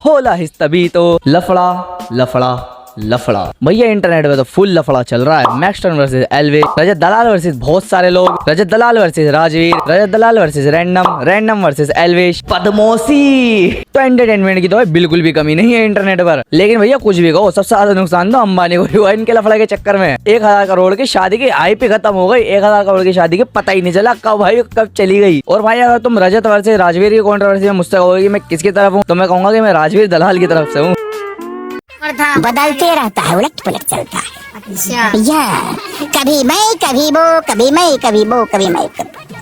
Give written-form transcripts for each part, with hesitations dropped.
होला हिस तभी तो लफड़ा लफड़ा लफड़ा। भैया इंटरनेट पे तो फुल लफड़ा चल रहा है। Maxtern versus Elvish, Rajat Dalal versus बहुत सारे लोग, Rajat Dalal versus Rajveer, Rajat Dalal versus random, random versus Elvish, पद्मोसी। तो एंटरटेनमेंट की तो बिल्कुल भी कमी नहीं है इंटरनेट पर। लेकिन भैया कुछ भी कहो, सबसे ज्यादा नुकसान तो अंबानी को हुआ इनके लफड़े के चक्कर में। 1000 करोड़ की शादी की हाइप ही खत्म हो गई। 1000 करोड़ की शादी के पता ही नहीं चला कब भाई कब चली गई। और भाई अगर तुम रजत वर्सेस राजवीर की कंट्रोवर्सी में मुझसे कहोगे कि मैं किसकी तरफ हूँ, तो मैं कहूंगा कि मैं राजवीर दलाल की तरफ से हूँ। बदलते रहता है, उलट पलट चलता है। अच्छा या कभी मैं कभी वो, कभी मैं कभी वो, कभी मैं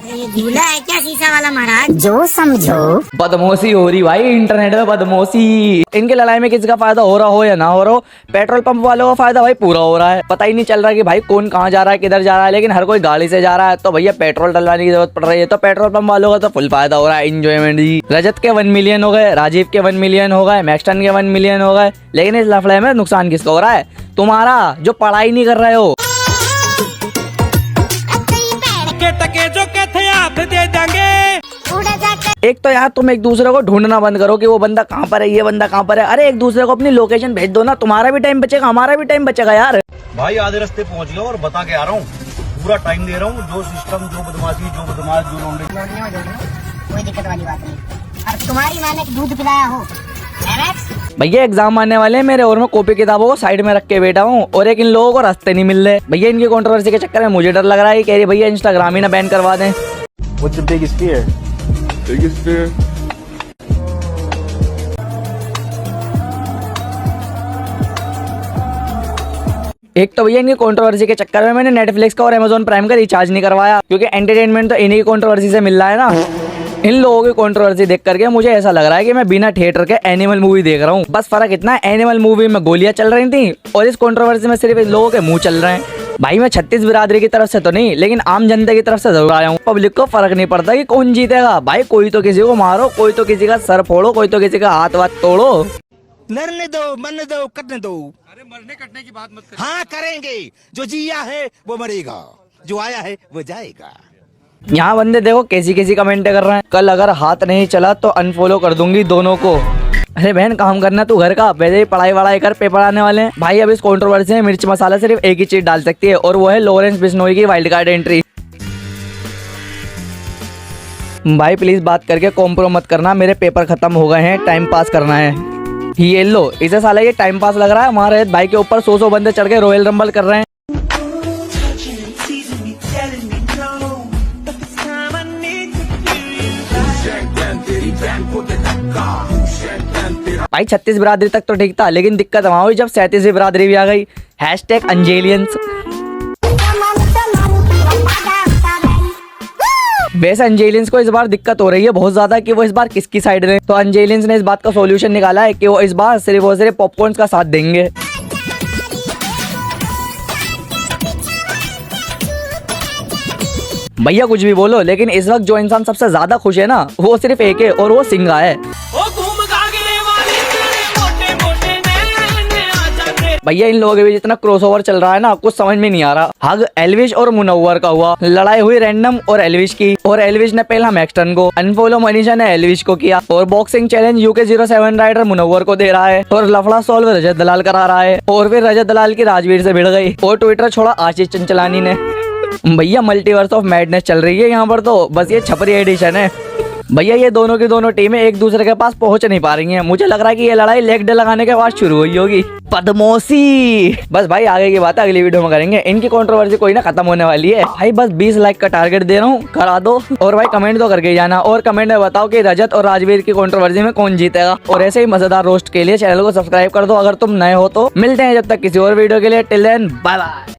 ये झूला है क्या शीशा वाला महाराज? जो समझो। बदमोशी हो रही भाई इंटरनेट में, बदमोशी। इनके लड़ाई में किसी का फायदा हो रहा हो या ना हो रहा हो, पेट्रोल पंप वालों का फायदा भाई पूरा हो रहा है। पता ही नहीं चल रहा कि भाई कौन कहाँ जा रहा है, किधर जा रहा है, लेकिन हर कोई गाड़ी से जा रहा है। तो भैया पेट्रोल डलवाने की जरूरत पड़ रही है, तो पेट्रोल पंप वालों का तो फुल फायदा हो रहा है, इंजॉयमेंट जी। रजत के 1 मिलियन हो गए, राजीव के 1 मिलियन हो गए, मैक्सटन के 1 मिलियन हो गए। लेकिन इस लफड़े में नुकसान किसका हो रहा है? तुम्हारा, जो पढ़ाई नहीं कर रहे हो। टके जो कहते हाथ दे देंगे। एक तो यार तुम एक दूसरे को ढूंढना बंद करो कि वो बंदा कहाँ पर है, ये बंदा कहाँ पर है। अरे एक दूसरे को अपनी लोकेशन भेज दो ना, तुम्हारा भी टाइम बचेगा, हमारा भी टाइम बचेगा यार। भाई आधे रास्ते पहुंच गए और बता के आ रहा हूँ, पूरा टाइम दे रहा हूँ। जो सिस्टम, जो बदमाशी, जो बदमाश, जो कोई दिक्कत वाली बात नहीं। और तुम्हारी मैंने दूध पिलाया हो भैया एग्जाम आने वाले हैं मेरे, और मैं कॉपी किताबों को साइड में रख के बैठा हूँ। और एक इन लोगों को रास्ते नहीं मिल रहे। भैया इनकी कंट्रोवर्सी के चक्कर में मुझे डर लग रहा है, कह रही भैया इंस्टाग्राम ही ना बैन करवा दें। What's your biggest fear? Biggest fear? एक तो भैया इनकी कंट्रोवर्सी के चक्कर में मैंने नेटफ्लिक्स का और अमेजोन प्राइम का रिचार्ज नहीं करवाया, क्योंकि एंटरटेनमेंट तो इन्हीं की कंट्रोवर्सी से मिल रहा है ना। इन लोगों की कंट्रोवर्सी देख करके मुझे ऐसा लग रहा है कि मैं बिना थिएटर के एनिमल मूवी देख रहा हूँ। बस फर्क इतना है, एनिमल मूवी में गोलियां चल रही थी और इस कंट्रोवर्सी में सिर्फ इन लोगों के मुंह चल रहे हैं। भाई मैं 36 बिरादरी की तरफ से तो नहीं, लेकिन आम जनता की तरफ से जरूर आया हूँ। पब्लिक को फर्क नहीं पड़ता कि कौन जीतेगा। भाई कोई तो किसी को मारो, कोई तो किसी का सर फोड़ो, कोई तो किसी का हाथ वाथ तोड़ो। मरने दो, मरने दो, कटने दो। अरे मरने कटने की बात मत करो। हाँ करेंगे, जो जिया है वो मरेगा, जो आया है वो जाएगा। यहाँ बंदे देखो कैसी कैसी कमेंटें कर रहे हैं। कल अगर हाथ नहीं चला तो अनफॉलो कर दूंगी दोनों को। अरे बहन काम करना तू घर का, वैसे ही पढ़ाई वढ़ाई कर, पेपर आने वाले हैं। भाई अब इस कंट्रोवर्सी में मिर्च मसाला सिर्फ एक ही चीज डाल सकती है, और वो है लॉरेंस बिश्नोई की वाइल्ड कार्ड एंट्री। भाई प्लीज बात करके कॉम्प्रो मत करना, मेरे पेपर खत्म हो गए हैं, टाइम पास करना है। ये लो, इसे साला ये टाइम पास लग रहा है। हमारे भाई के ऊपर 100 बंदे चढ़ के रॉयल रंबल कर रहे हैं। भाई 36 बिरादरी तक तो ठीक था, लेकिन दिक्कत वहां हुई जब 37वीं बिरादरी भी आ गई। #अंजेलियंस। वैसे अंजेलियंस को इस बार दिक्कत हो रही है बहुत ज्यादा कि वो इस बार किसकी साइड में। तो अंजेलियंस ने इस बात का सॉल्यूशन निकाला है कि वो इस बार सिर्फ और सिर्फ पॉपकॉर्न का साथ देंगे। भैया कुछ भी बोलो, लेकिन इस वक्त जो इंसान सबसे ज्यादा खुश है ना, वो सिर्फ एक है, और वो सिंघा है। भैया इन लोगों के बीच इतना क्रॉसओवर चल रहा है ना, कुछ समझ में नहीं आ रहा। हग एलविश और मुनव्वर का हुआ, लड़ाई हुई रैंडम और एलविश की, और एलविश ने पहला मैक्सटन को, अनफॉलो मनीषा ने एलविश को किया, और boxing challenge UK07 rider Munawwar को दे रहा है, और लफड़ा सॉल्व रजत दलाल करा रहा है। और फिर रजत दलाल की राजवीर से भिड़ गई, और ट्विटर छोड़ा आशीष चंचलानी ने। भैया मल्टीवर्स ऑफ मैडनेस चल रही है यहाँ पर, तो बस ये छपरी एडिशन है। भैया ये दोनों की दोनों टीमें एक दूसरे के पास पहुंच नहीं पा रही हैं। मुझे लग रहा है कि ये लड़ाई लेग डे लगाने के बाद शुरू हुई होगी। पद्मोसी। बस भाई आगे की बात अगली वीडियो में करेंगे। इनकी कंट्रोवर्सी कोई ना खत्म होने वाली है। भाई बस 20 लाइक का टारगेट दे रहा हूँ, करा दो। और भाई कमेंट तो करके जाना, और कमेंट में बताओ कि रजत और राजवीर की कंट्रोवर्सी में कौन जीतेगा। और ऐसे ही मजेदार रोस्ट के लिए चैनल को सब्सक्राइब कर दो अगर तुम नए हो तो। मिलते हैं जब तक किसी और वीडियो के लिए। Till then bye bye.